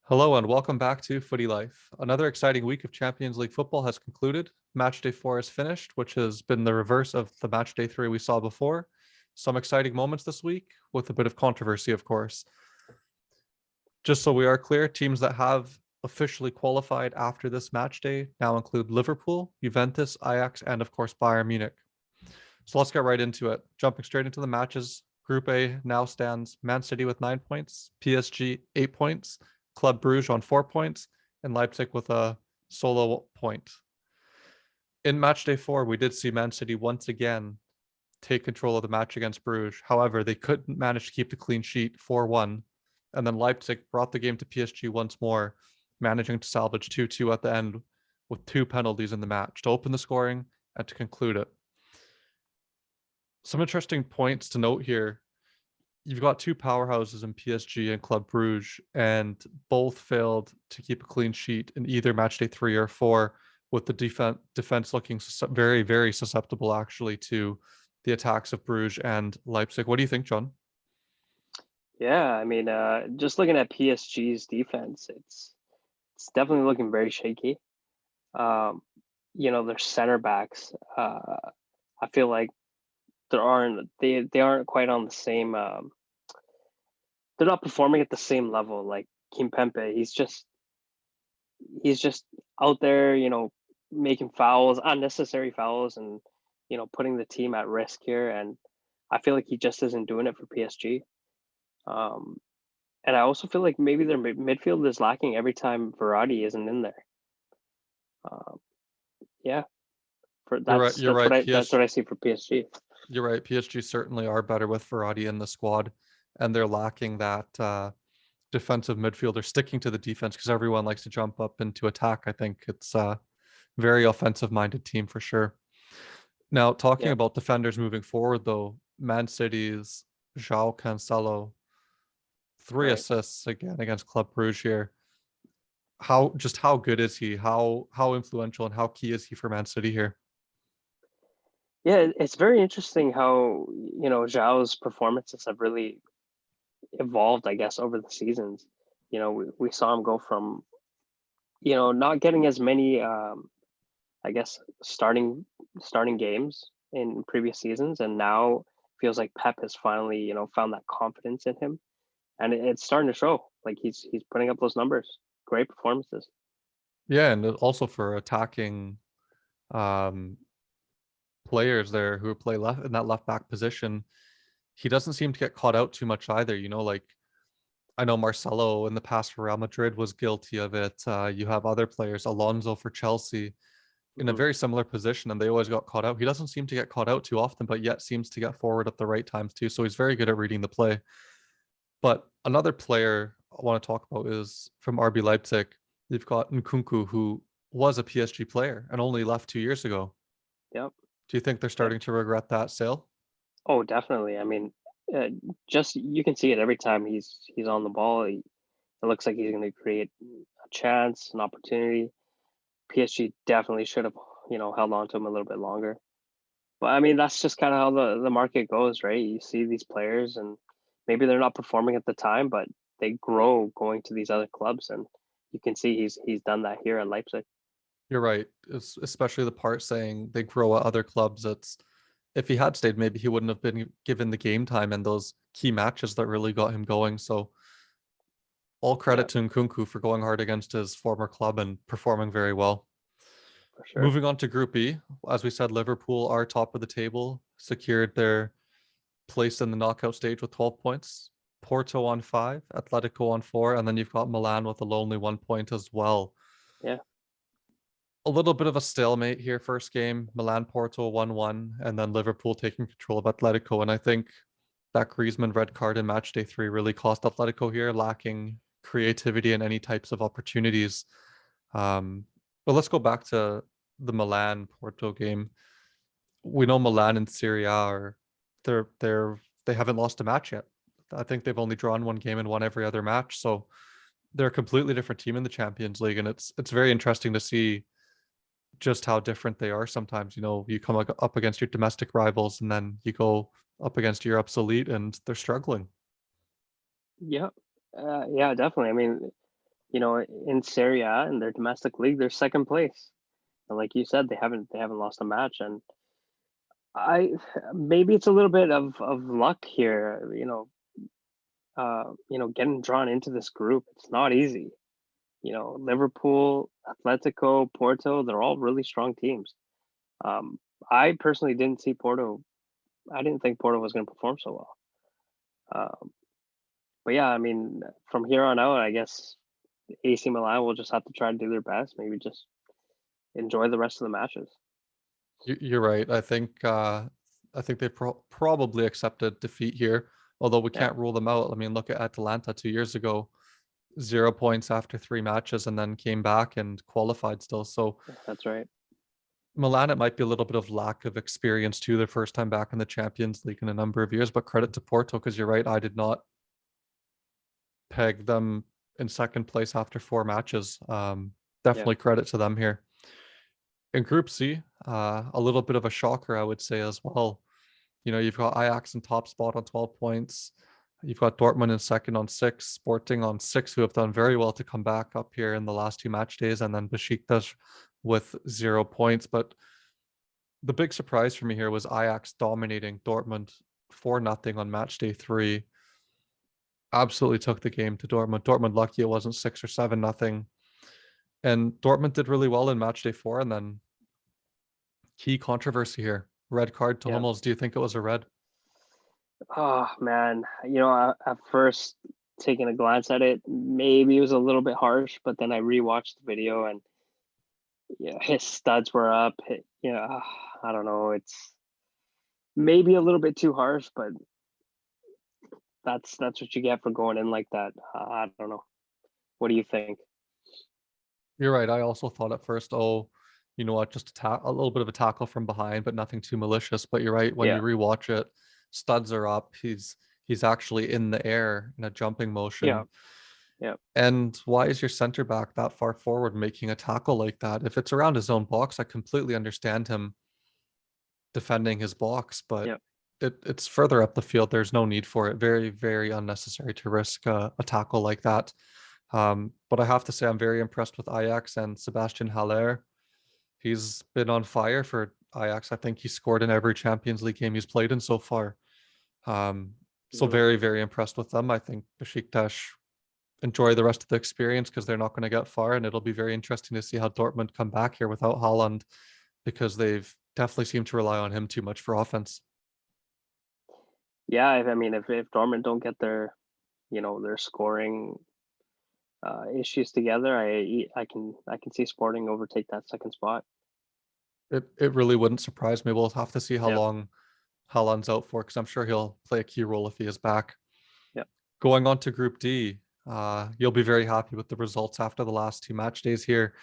Hello and welcome back to Footy Life. Another exciting week of Champions League football has concluded. Match day 4 is finished, which has been the reverse of the match day 3 we saw before. Some exciting moments this week with a bit of controversy, of course. Just so we are clear, teams that have officially qualified after this match day now include Liverpool, Juventus, Ajax, and of course Bayern Munich. So let's get right into it. Jumping straight into the matches. Group A now stands Man City with 9 points, PSG 8 points, Club Brugge on 4 points, and Leipzig with a solo point. In match day 4, we did see Man City once again take control of the match against Bruges. However, they couldn't manage to keep the clean sheet 4-1. And then Leipzig brought the game to PSG once more, managing to salvage 2-2 at the end with 2 penalties in the match to open the scoring and to conclude it. Some interesting points to note here. You've got 2 powerhouses in PSG and Club Brugge, and both failed to keep a clean sheet in either match day 3 or 4, with the defense looking very, very susceptible actually to the attacks of Bruges and Leipzig. What do you think, John? Yeah, just looking at PSG's defense, it's definitely looking very shaky. Um, their center backs. I feel like they aren't quite on the same. They're not performing at the same level. Like Kimpembe, he's just out there, making fouls, unnecessary fouls, and putting the team at risk here. And I feel like he just isn't doing it for PSG. Um, And I also feel like maybe their midfield is lacking every time Verratti isn't in there. Um, yeah, for You're right. that's You're that's what right. I that's what I see for PSG. You're right. PSG certainly are better with Verratti in the squad, and they're lacking that defensive midfielder sticking to the defense because everyone likes to jump up into attack. I think it's a very offensive minded team for sure. Now, talking Yeah, about defenders moving forward, though, Man City's João Cancelo, 3 right. assists again against Club Brugge here. How good is he? How influential and how key is he for Man City here? Yeah, it's very interesting how Zhao's performances have really evolved, I guess, over the seasons. We saw him go from not getting as many, I guess, starting games in previous seasons, and now feels like Pep has finally found that confidence in him, and it's starting to show. Like he's putting up those numbers. Great performances. Yeah, and also for attacking um players there who play left in that left back position, he doesn't seem to get caught out too much either. Like I know Marcelo in the past for Real Madrid was guilty of it. You have other players, Alonso for Chelsea, in a Hmm. very similar position, and they always got caught out. He doesn't seem to get caught out too often, but yet seems to get forward at the right times too. So he's very good at reading the play. But another player I want to talk about is from RB Leipzig. You've got Nkunku, who was a PSG player and only left 2 years ago. Yep. Do you think they're Yeah. starting to regret that sale? Oh, definitely. Uh, just you can see it every time he's on the ball. It looks like he's going to create a chance, an opportunity. PSG definitely should have held on to him a little bit longer. But that's just kind of how the market goes, right? You see these players, and maybe they're not performing at the time, but they grow going to these other clubs, and you can see he's done that here at Leipzig. You're right. Especially the part saying they grow at other clubs. It's if he had stayed, maybe he wouldn't have been given the game time and those key matches that really got him going. So all Yeah, credit to Nkunku for going hard against his former club and performing very well. for sure. Moving on to Group E, as we said, Liverpool are top of the table, secured their place in the knockout stage with 12 points. Porto on 5, Atletico on 4, and then you've got Milan with a lonely 1 point as well. Yeah, A little bit of a stalemate here. First game, Milan Porto 1-1, and then Liverpool taking control of Atletico. And I think that Griezmann red card in match day 3 really cost Atletico here, lacking creativity and any types of opportunities. Um, but let's go back to the Milan Porto game. We know Milan and Serie A are they haven't lost a match yet. I think they've only drawn one game and won every other match. So they're a completely different team in the Champions League, and it's very interesting to see just how different they are sometimes. You come up against your domestic rivals and then you go up against Europe's elite and they're struggling. yeah, yeah, definitely. in Serie A in their domestic league, they're second place. And like you said, they haven't lost a match. And I maybe it's a little bit of luck here. Getting drawn into this group, it's not easy. Liverpool, Atletico, Porto, they're all really strong teams. Um, I personally didn't see Porto. I didn't think Porto was going to perform so well. But yeah, I mean, from here on out, I guess AC Milan will just have to try to do their best. Maybe just enjoy the rest of the matches. You're right. I think they probably accepted defeat here, although we Yeah, can't rule them out. I mean, look at Atalanta 2 years ago, 0 points after 3 matches, and then came back and qualified still. So that's right. Milan, it might be a little bit of lack of experience too. Their first time back in the Champions League in a number of years, but credit to Porto because you're right. I did not peg them in second place after 4 matches. Yeah, Definitely credit to them here. In Group C, a little bit of a shocker, I would say as well. You've got Ajax in top spot on 12 points. You've got Dortmund in second on 6, Sporting on 6, who have done very well to come back up here in the last 2 match days, and then Besiktas with 0 points. But the big surprise for me here was Ajax dominating Dortmund 4-0 on match day 3. Absolutely took the game to Dortmund. Dortmund lucky it wasn't 6 or 7-0. And Dortmund did really well in match day 4. And then key controversy here. Red card to yeah. Hummels. Do you think it was a red? Oh man, at first taking a glance at it, maybe it was a little bit harsh, but then I rewatched the video and his studs were up. I don't know. It's maybe a little bit too harsh, but that's what you get for going in like that. I don't know. What do you think? You're right. I also thought at first, oh, you know what, just a little bit of a tackle from behind, but nothing too malicious. But you're right. When Yeah, you rewatch it, studs are up. He's actually in the air in a jumping yeah, motion. yeah, And why is your center back that far forward making a tackle like that? If it's around his own box, I completely understand him defending his box, but yeah. it's further up the field. There's no need for it. Very, very unnecessary to risk a tackle like that. But I have to say, I'm very impressed with Ajax and Sebastian Haller. He's been on fire for Ajax. I think he scored in every Champions League game he's played in so far. Um, so Mhm. very, very impressed with them. I think Besiktas enjoy the rest of the experience because they're not going to get far, and it'll be very interesting to see how Dortmund come back here without Haaland because they've definitely seemed to rely on him too much for offense. Yeah, I mean, if Dortmund don't get their scoring issues together, I can see Sporting overtake that second spot. It really wouldn't surprise me. We'll have to see how Yeah, long Haaland's out for because I'm sure he'll play a key role if he is back. yeah, Going on to Group D, you'll be very happy with the results after the last 2 match days here.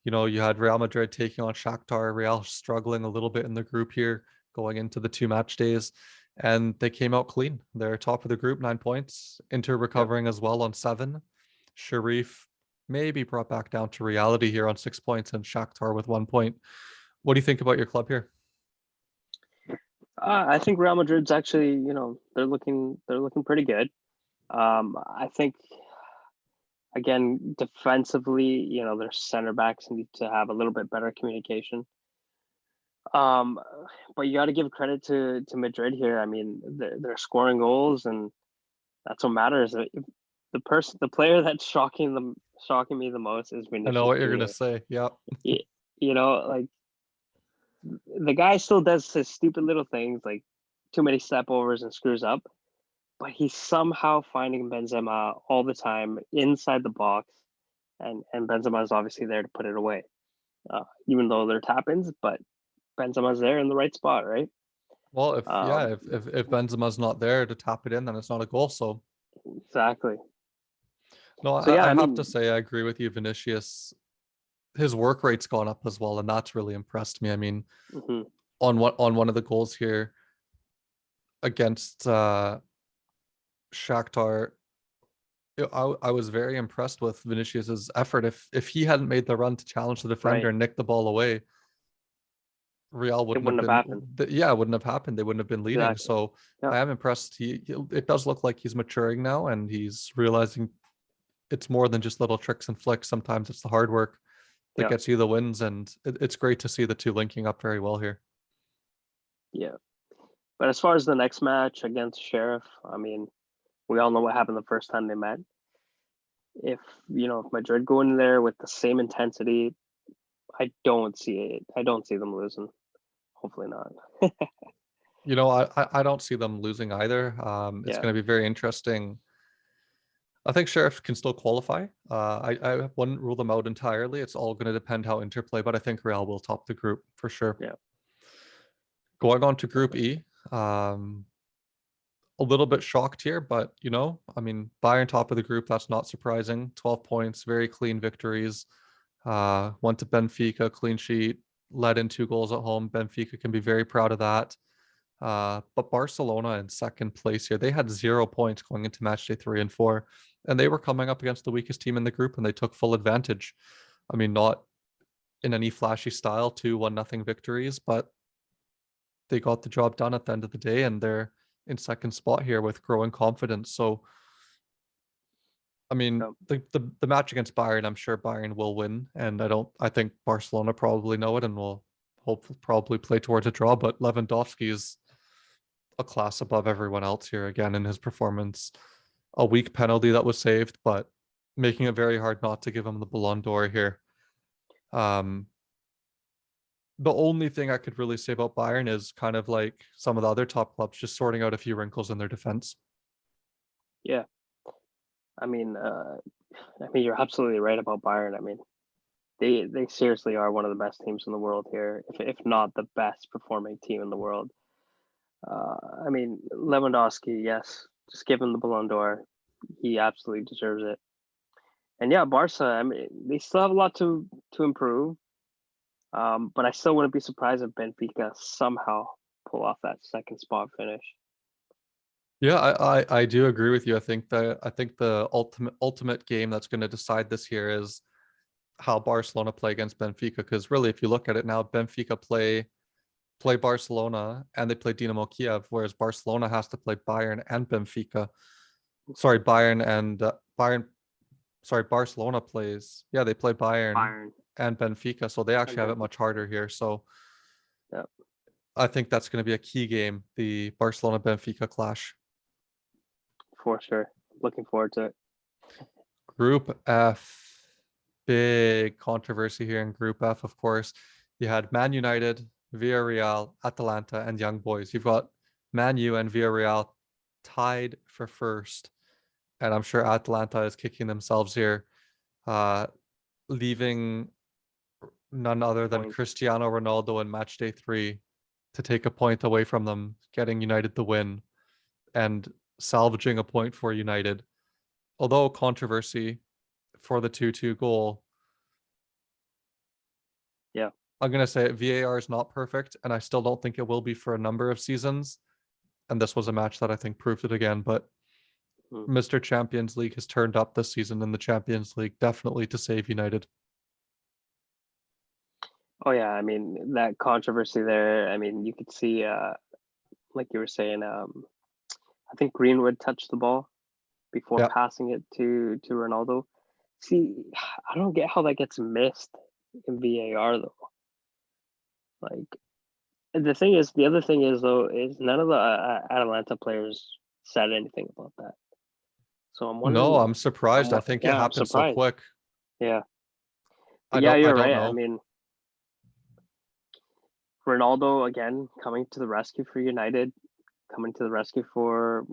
You had Real Madrid taking on Shakhtar, Real struggling a little bit in the group here going into the 2 match days, and they came out clean. They're top of the group, 9 points. Inter yeah. recovering as well on 7. Sharif maybe brought back down to reality here on 6 points, and Shakhtar with 1 point. What do you think about your club here? I think Real Madrid's actually, they're looking pretty good. I think again defensively, their center backs need to have a little bit better communication. Um, but you got to give credit to Madrid here. I mean, they're scoring goals, and that's what matters. The player that's shocking me the most is I know Vinicius what you're gonna Junior. say. Yep. Y- like the guy still does his stupid little things, like too many step overs and screws up, but he's somehow finding Benzema all the time inside the box, and Benzema is obviously there to put it away, even though they're tap-ins, but Benzema's there in the right spot, right? Well, if yeah, Um, if Benzema's not there to tap it in, then it's not a goal. So exactly. no, So yeah, I I have to mean, say I agree with you. Vinicius, his work rate's gone up as well, and that's really impressed me. I mean, mhm, on one of the goals here against Shakhtar, I was very impressed with Vinicius's effort. If he hadn't made the run to challenge the defender right. and nick the ball away, Real It wouldn't have wouldn't have been. happened. Yeah, it wouldn't have happened. They wouldn't have been leading. Exactly. So Yeah. I am impressed. It does look like he's maturing now, and he's realizing it's more than just little tricks and flicks. Sometimes it's the hard work that Yeah, gets you the wins, and it's great to see the two linking up very well here. yeah. But as far as the next match against Sheriff, I mean, we all know what happened the first time they met. If if Madrid go in there with the same intensity, I don't see it. I don't see them losing. Hopefully not. I don't see them losing either. It's Yeah, going to be very interesting. I think Sheriff can still qualify. I wouldn't rule them out entirely. It's all going to depend how Inter play, but I think Real will top the group for sure. yeah. Going on to Group E, um, a little bit shocked here, but I mean, Bayern top of the group, that's not surprising. 12 points, very clean victories. Went to Benfica, clean sheet, led in 2 goals at home. Benfica can be very proud of that. But Barcelona in second place here, they had 0 points going into match day 3 and 4, and they were coming up against the weakest team in the group, and they took full advantage. I mean, not in any flashy style, 2-1-0 victories, but they got the job done at the end of the day, and they're in second spot here with growing confidence. So, I mean, Yeah. the match against Bayern, I'm sure Bayern will win, and I think Barcelona probably know it and will hopefully probably play towards a draw. But Lewandowski is a class above everyone else here again in his performance. A weak penalty that was saved, but making it very hard not to give him the Ballon d'Or here. Um, the only thing I could really say about Bayern is kind of like some of the other top clubs just sorting out a few wrinkles in their defense. Yeah. I mean, you're absolutely right about Bayern. I mean, they seriously are one of the best teams in the world here, if not the best performing team in the world. I mean, Lewandowski, yes, just give him the Ballon d'Or. He absolutely deserves it. And yeah, Barca. I mean, they still have a lot to improve. But I still wouldn't be surprised if Benfica somehow pull off that second spot finish. Yeah, I do agree with you. I think the ultimate game that's going to decide this year is how Barcelona play against Benfica. Because really, if you look at it now, Benfica play Barcelona and they play Dinamo Kiev, whereas Barcelona has to play Bayern and Benfica. Sorry, Bayern and Bayern. Sorry, Barcelona plays. Yeah, they play Bayern Bayern and Benfica, so they and actually have it much Benfica. harder here. So Yeah, I think that's going to be a key game, the Barcelona Benfica clash. for sure. Looking forward to it. Group F, big controversy here in Group F, of course. You had Man United, Villarreal, Atalanta, and Young Boys. You've got Man U and Villarreal tied for first, and I'm sure Atalanta is kicking themselves here, uh, leaving none other than Point. Cristiano Ronaldo in match day 3 to take a point away from them, getting United the win and salvaging a point for United. Although controversy for the 2-2 goal, Yeah. I'm going to say VAR is not perfect, and I still don't think it will be for a number of seasons. And this was a match that I think proved it again. But Mm. Mr. Champions League has turned up this season in the Champions League, definitely to save United. Oh yeah. I mean that controversy there. I mean you could see, like you were saying, I think Greenwood touched the ball before Yeah. passing it to Ronaldo. See, I don't get how that gets missed in VAR though. Like the other thing is though, is none of the Atalanta players said anything about that. So I'm No, wondering. I'm surprised. I think it Yeah, I'm happened so surprised. quick. Yeah, I but yeah, don't I you're don't right. I know. mean, Ronaldo again coming to the rescue for United, coming to the rescue for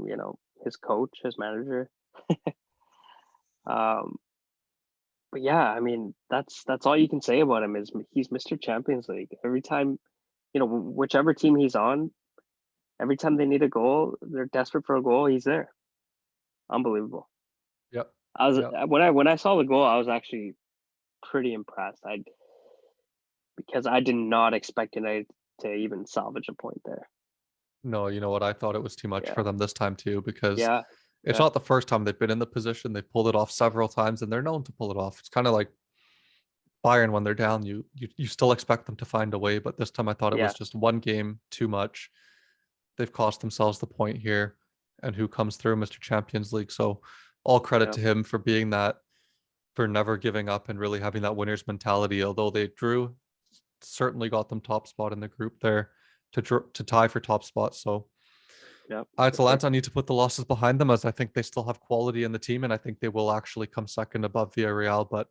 his coach, his manager. Um, but yeah, I mean that's all you can say about him is he's Mr. Champions League. Every time, whichever team he's on, every time they need a goal, they're desperate for a goal, he's there. Unbelievable. Yep. I was Yep. when I saw the goal, I was actually pretty impressed. Because I did not expect United to even salvage a point there. No, you know what? I thought it was too much Yeah, for them this time too, because yeah, it's yeah, not the first time they've been in the position. They've pulled it off several times, and they're known to pull it off. It's kind of like Bayern when they're down. You still expect them to find a way, but this time I thought it was yeah, just one game too much. They've cost themselves the point here, and who comes through, Mr. Champions League. So all credit yeah, to him for being that. for never giving up and really having that winner's mentality. Although they drew, certainly got them top spot in the group there to tie for top spot. So Yeah, for sure. Atalanta need to put the losses behind them, as I think they still have quality in the team, and I think they will actually come second above Villarreal, but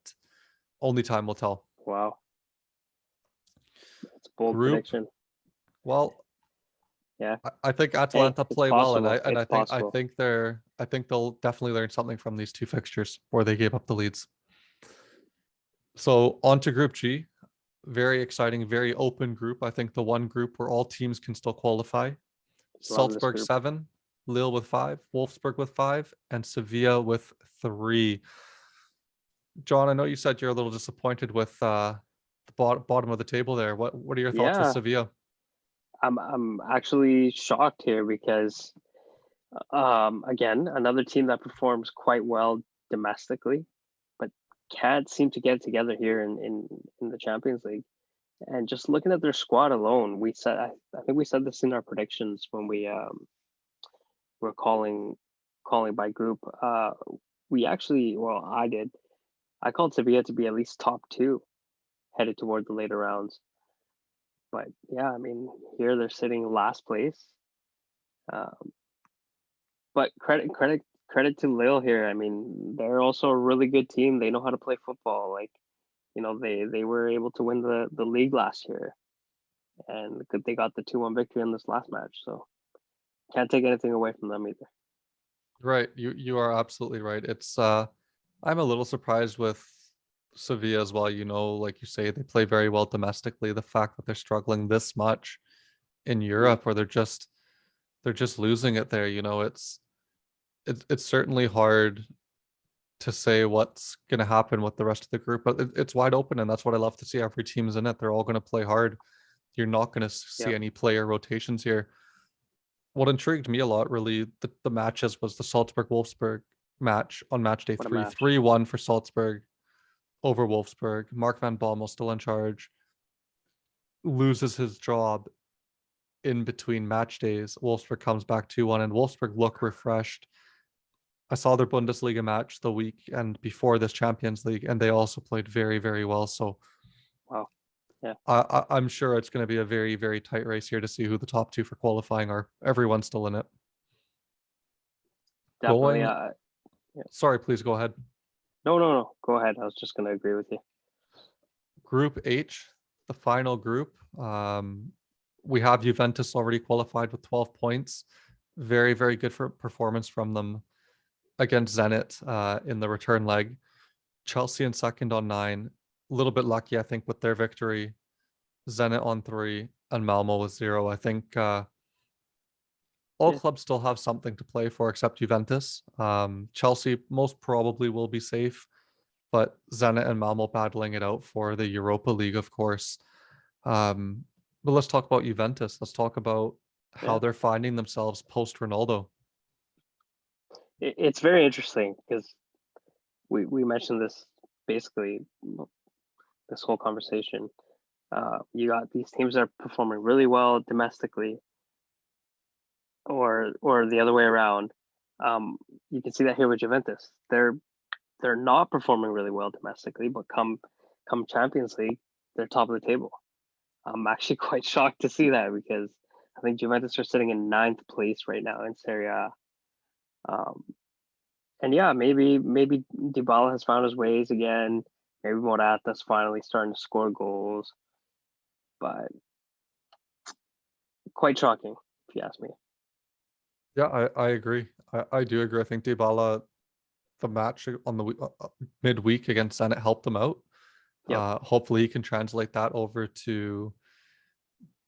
only time will tell. Wow, that's a bold Group, prediction. well, Yeah. I think Hey, Atalanta it's play well, and I possible. and It's I think I possible. think they're I think they'll definitely learn something from these two fixtures where they gave up the leads. So on to Group G. Very exciting, very open group. I think the one group where all teams can still qualify. Love this Salzburg group. 7, Lille with 5, Wolfsburg with 5, and Sevilla with 3. John, I know you said you're a little disappointed with the bottom of the table there. What are your thoughts with Yeah, Sevilla? I'm actually shocked here because again, another team that performs quite well domestically, but can't seem to get it together here in the Champions League. And just looking at their squad alone, I think we said this in our predictions when we were calling by group. We actually, well, I did. I called Sevilla to be at least top two headed toward the later rounds. But yeah, I mean, here they're sitting last place. Um, but credit to Lille here. I mean, they're also a really good team. They know how to play football. Like, they were able to win the league last year, and they got the 2-1 victory in this last match. So can't take anything away from them either. Right, you are absolutely right. It's I'm a little surprised with Sevilla as well. Like you say, they play very well domestically. The fact that they're struggling this much in Mm, Europe, or they're just losing it there. It's certainly hard to say what's going to happen with the rest of the group, but it's wide open, and that's what I love to see. Every team's in it. They're all going to play hard. You're not going to see yep. any player rotations here. What intrigued me a lot, really, the matches was the Salzburg Wolfsburg match on match day What a three, match. 3-1 for Salzburg over Wolfsburg. Mark Van Bommel still in charge, loses his job in between match days. Wolfsburg comes back 2-1, and Wolfsburg look refreshed. I saw their Bundesliga match the week and before this Champions League, and they also played very, very well. So Wow. Yeah, I'm sure it's going to be a very, very tight race here to see who the top two for qualifying are. Everyone's still in it. definitely. Going, Yeah. sorry, please go ahead. No, no, no. Go ahead. I was just going to agree with you. Group H, the final group. We have Juventus already qualified with 12 points. Very, very good for performance from them against Zenit in the return leg. Chelsea in second on 9. A little bit lucky, I think, with their victory. Zenit on 3 and Malmo with 0. I think all Yeah, clubs still have something to play for except Juventus. Chelsea most probably will be safe, but Zenit and Malmo battling it out for the Europa League, of course. But let's talk about Juventus. Let's talk about how yeah. they're finding themselves post Ronaldo. It's very interesting because we mentioned this basically this whole conversation. You got these teams that are performing really well domestically, or the other way around. You can see that here with Juventus. They're not performing really well domestically, but come Champions League, they're top of the table. I'm actually quite shocked to see that because I think Juventus are sitting in ninth place right now in Serie A. Um, and yeah, maybe Dybala has found his ways again. Maybe Morata's finally starting to score goals, but quite shocking if you ask me. Yeah, I agree. I do agree. I think Dybala, the match on the midweek against Senate helped him out. Yep. Hopefully he can translate that over to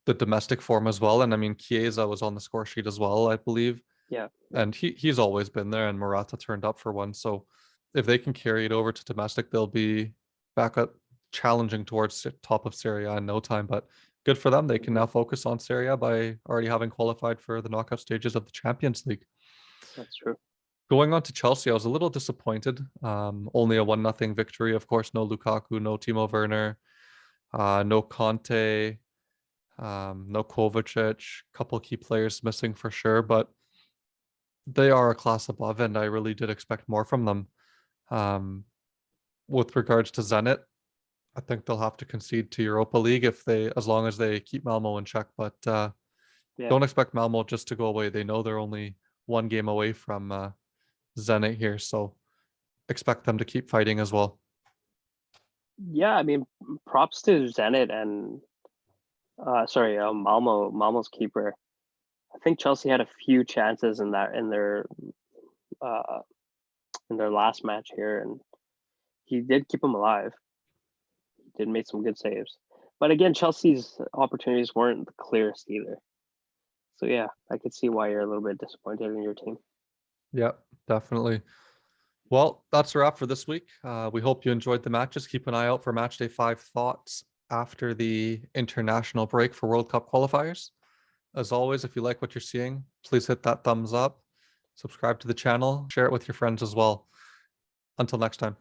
the domestic form as well. And I mean, Chiesa was on the score sheet as well, I believe. Yeah. Yeah. And he's always been there, and Morata turned up for one. So if they can carry it over to domestic, they'll be back up challenging towards the top of Serie A in no time. But good for them. They can Mhm. now focus on Serie A by already having qualified for the knockout stages of the Champions League. That's true. Going on to Chelsea, I was a little disappointed. Only a 1-0 victory. Of course, no Lukaku, no Timo Werner, no Conte, no Kovacic. Couple key players missing for sure, but they are a class above, and I really did expect more from them. Um, with regards to Zenit, I think they'll have to concede to Europa League as long as they keep Malmo in check. But Yeah. don't expect Malmo just to go away. They know they're only one game away from Zenit here, so expect them to keep fighting as well. Yeah, I mean, props to Zenit and Malmo's keeper. I think Chelsea had a few chances in their last match here, and he did keep them alive. He did make some good saves, but again, Chelsea's opportunities weren't the clearest either. So yeah, I could see why you're a little bit disappointed in your team. Yeah, definitely. Well, that's a wrap for this week. We hope you enjoyed the matches. Keep an eye out for Matchday 5 thoughts after the international break for World Cup qualifiers. As always, if you like what you're seeing, please hit that thumbs up, subscribe to the channel, share it with your friends as well. Until next time.